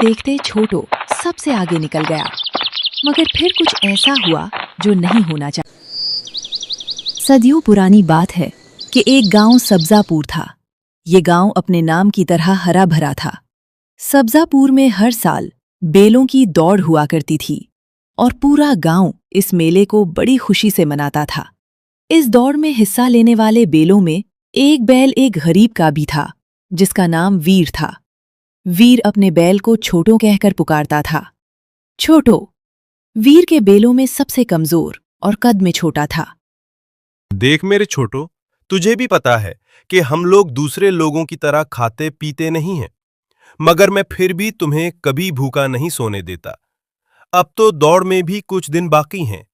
देखते छोटू सबसे आगे निकल गया, मगर फिर कुछ ऐसा हुआ जो नहीं होना चाहिए। सदियों पुरानी बात है कि एक गांव सब्जापुर था। ये गांव अपने नाम की तरह हरा भरा था। सब्जापुर में हर साल बेलों की दौड़ हुआ करती थी और पूरा गांव इस मेले को बड़ी खुशी से मनाता था। इस दौड़ में हिस्सा लेने वाले बेलों में एक बैल एक गरीब का भी था, जिसका नाम वीर था। वीर अपने बैल को छोटो कहकर पुकारता था। छोटो वीर के बेलों में सबसे कमजोर और कद में छोटा था। देख मेरे छोटो, तुझे भी पता है कि हम लोग दूसरे लोगों की तरह खाते पीते नहीं हैं, मगर मैं फिर भी तुम्हें कभी भूखा नहीं सोने देता। अब तो दौड़ में भी कुछ दिन बाकी हैं।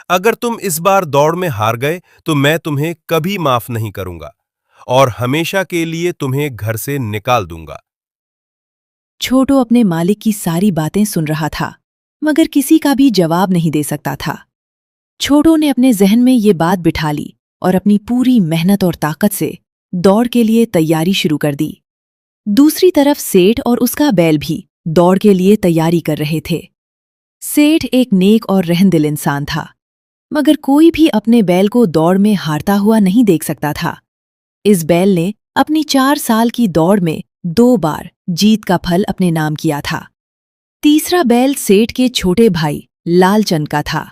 अगर तुम इस बार दौड़ में हार गए तो मैं तुम्हें कभी माफ नहीं करूंगा और हमेशा के लिए तुम्हें घर से निकाल दूंगा। छोटो अपने मालिक की सारी बातें सुन रहा था, मगर किसी का भी जवाब नहीं दे सकता था। छोटो ने अपने जहन में ये बात बिठा ली और अपनी पूरी मेहनत और ताकत से दौड़ के लिए तैयारी शुरू कर दी। दूसरी तरफ सेठ और उसका बैल भी दौड़ के लिए तैयारी कर रहे थे। सेठ एक नेक और रहमदिल इंसान था, मगर कोई भी अपने बैल को दौड़ में हारता हुआ नहीं देख सकता था। इस बैल ने अपनी 4 साल की दौड़ में 2 बार जीत का फल अपने नाम किया था। तीसरा बैल सेठ के छोटे भाई लालचंद का था।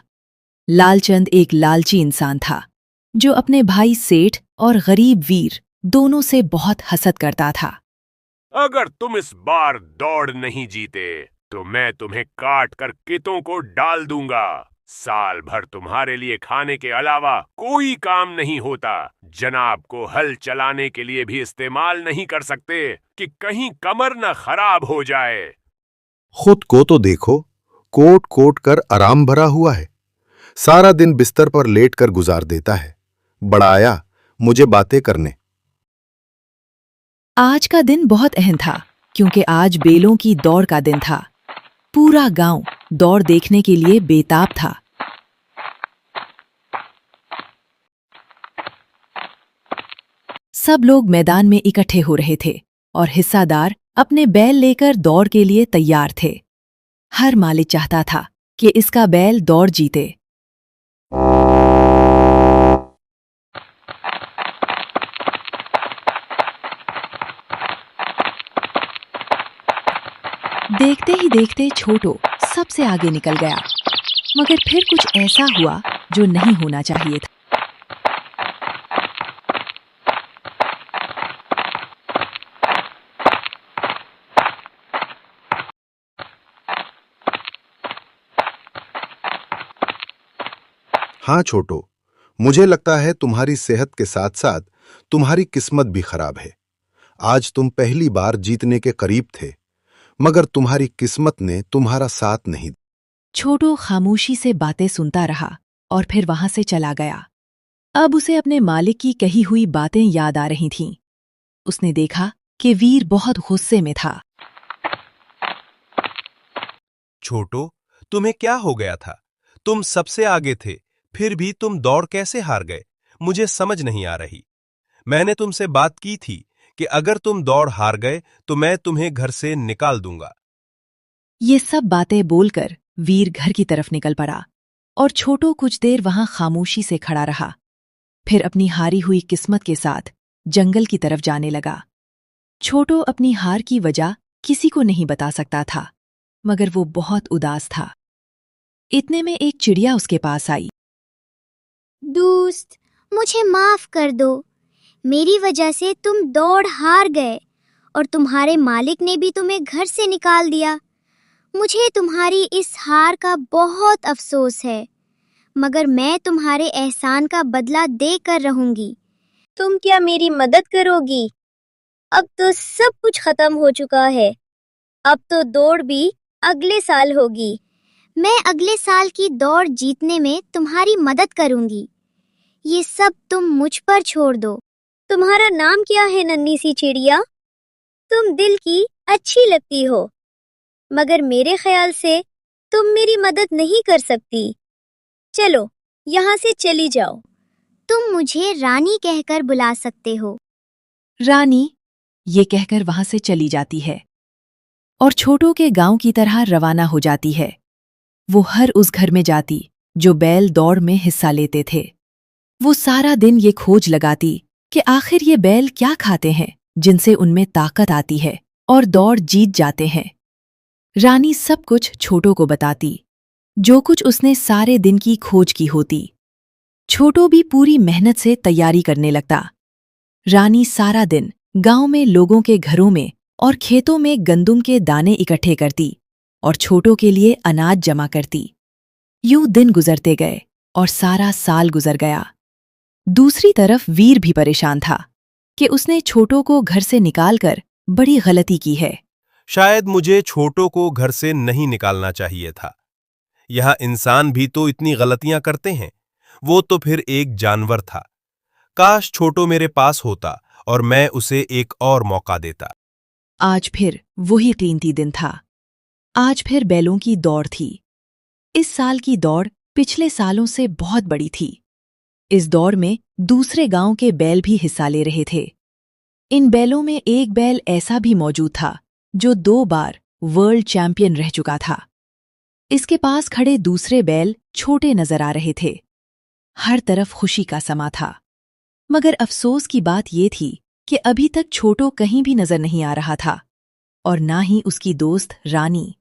लालचंद एक लालची इंसान था, जो अपने भाई सेठ और गरीब वीर दोनों से बहुत हसद करता था। अगर तुम इस बार दौड़ नहीं जीते तो मैं तुम्हें काट कर कितों को डाल दूंगा। साल भर तुम्हारे लिए खाने के अलावा कोई काम नहीं होता। जनाब को हल चलाने के लिए भी इस्तेमाल नहीं कर सकते कि कहीं कमर न खराब हो जाए। खुद को तो देखो, कोट कोट कर आराम भरा हुआ है। सारा दिन बिस्तर पर लेट कर गुजार देता है। बड़ा आया मुझे बातें करने। आज का दिन बहुत अहम था, क्योंकि आज बेलों की दौड़ का दिन था। पूरा गांव दौड़ देखने के लिए बेताब था। सब लोग मैदान में इकट्ठे हो रहे थे और हिस्सादार अपने बैल लेकर दौड़ के लिए तैयार थे। हर मालिक चाहता था कि इसका बैल दौड़ जीते। देखते ही देखते छोटो सबसे आगे निकल गया, मगर फिर कुछ ऐसा हुआ जो नहीं होना चाहिए था। हाँ छोटो, मुझे लगता है तुम्हारी सेहत के साथ साथ तुम्हारी किस्मत भी खराब है। आज तुम पहली बार जीतने के करीब थे, मगर तुम्हारी किस्मत ने तुम्हारा साथ नहीं दिया। छोटू खामोशी से बातें सुनता रहा और फिर वहां से चला गया। अब उसे अपने मालिक की कही हुई बातें याद आ रही थीं। उसने देखा कि वीर बहुत गुस्से में था। छोटो, तुम्हें क्या हो गया था? तुम सबसे आगे थे, फिर भी तुम दौड़ कैसे हार गए? मुझे समझ नहीं आ रही। मैंने तुमसे बात की थी कि अगर तुम दौड़ हार गए तो मैं तुम्हें घर से निकाल दूंगा। ये सब बातें बोलकर वीर घर की तरफ निकल पड़ा और छोटू कुछ देर वहां खामोशी से खड़ा रहा। फिर अपनी हारी हुई किस्मत के साथ जंगल की तरफ जाने लगा। छोटू अपनी हार की वजह किसी को नहीं बता सकता था, मगर वो बहुत उदास था। इतने में एक चिड़िया उसके पास आई। दोस्त, मुझे माफ कर दो। मेरी वजह से तुम दौड़ हार गए और तुम्हारे मालिक ने भी तुम्हें घर से निकाल दिया। मुझे तुम्हारी इस हार का बहुत अफसोस है, मगर मैं तुम्हारे एहसान का बदला देकर रहूंगी। तुम क्या मेरी मदद करोगी? अब तो सब कुछ खत्म हो चुका है। अब तो दौड़ भी अगले साल होगी। मैं अगले साल की दौड़ जीतने में तुम्हारी मदद करूंगी। ये सब तुम मुझ पर छोड़ दो। तुम्हारा नाम क्या है नन्ही सी चिड़िया? तुम दिल की अच्छी लगती हो, मगर मेरे ख्याल से तुम मेरी मदद नहीं कर सकती। चलो यहाँ से चली जाओ। तुम मुझे रानी कहकर बुला सकते हो। रानी ये कहकर वहां से चली जाती है। और छोटू के गांव की तरह रवाना हो जाती है। वो हर उस घर में जाती जो बैल दौड़ में हिस्सा लेते थे। वो सारा दिन ये खोज लगाती कि आखिर ये बैल क्या खाते हैं जिनसे उनमें ताकत आती है और दौड़ जीत जाते हैं। रानी सब कुछ छोटू को बताती, जो कुछ उसने सारे दिन की खोज की होती। छोटू भी पूरी मेहनत से तैयारी करने लगता। रानी सारा दिन गांव में लोगों के घरों में और खेतों में गंदुम के दाने इकट्ठे करती और छोटू के लिए अनाज जमा करती। यूं दिन गुजरते गए और सारा साल गुजर गया। दूसरी तरफ वीर भी परेशान था कि उसने छोटू को घर से निकालकर बड़ी गलती की है। शायद मुझे छोटू को घर से नहीं निकालना चाहिए था। यहाँ इंसान भी तो इतनी गलतियां करते हैं, वो तो फिर एक जानवर था। काश छोटू मेरे पास होता और मैं उसे एक और मौका देता। आज फिर वही कीमती दिन था। आज फिर बैलों की दौड़ थी। इस साल की दौड़ पिछले सालों से बहुत बड़ी थी। इस दौड़ में दूसरे गांव के बैल भी हिस्सा ले रहे थे। इन बैलों में एक बैल ऐसा भी मौजूद था जो 2 बार वर्ल्ड चैंपियन रह चुका था। इसके पास खड़े दूसरे बैल छोटे नजर आ रहे थे। हर तरफ खुशी का समा था, मगर अफसोस की बात ये थी कि अभी तक छोटू कहीं भी नजर नहीं आ रहा था, और ना ही उसकी दोस्त रानी।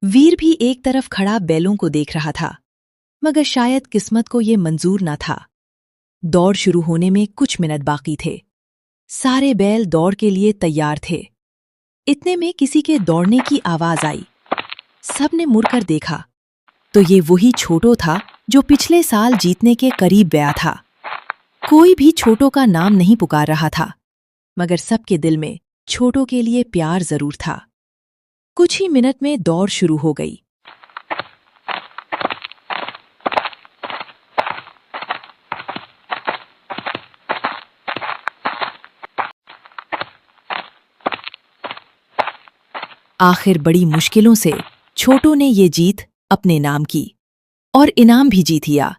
वीर भी एक तरफ खड़ा बैलों को देख रहा था, मगर शायद किस्मत को ये मंजूर न था। दौड़ शुरू होने में कुछ मिनट बाकी थे। सारे बैल दौड़ के लिए तैयार थे। इतने में किसी के दौड़ने की आवाज आई। सबने मुड़कर देखा तो ये वही छोटू था जो पिछले साल जीतने के करीब गया था। कोई भी छोटू का नाम नहीं पुकार रहा था, मगर सबके दिल में छोटू के लिए प्यार जरूर था। कुछ ही मिनट में दौड़ शुरू हो गई। आखिर बड़ी मुश्किलों से छोटू ने ये जीत अपने नाम की और इनाम भी जीत लिया।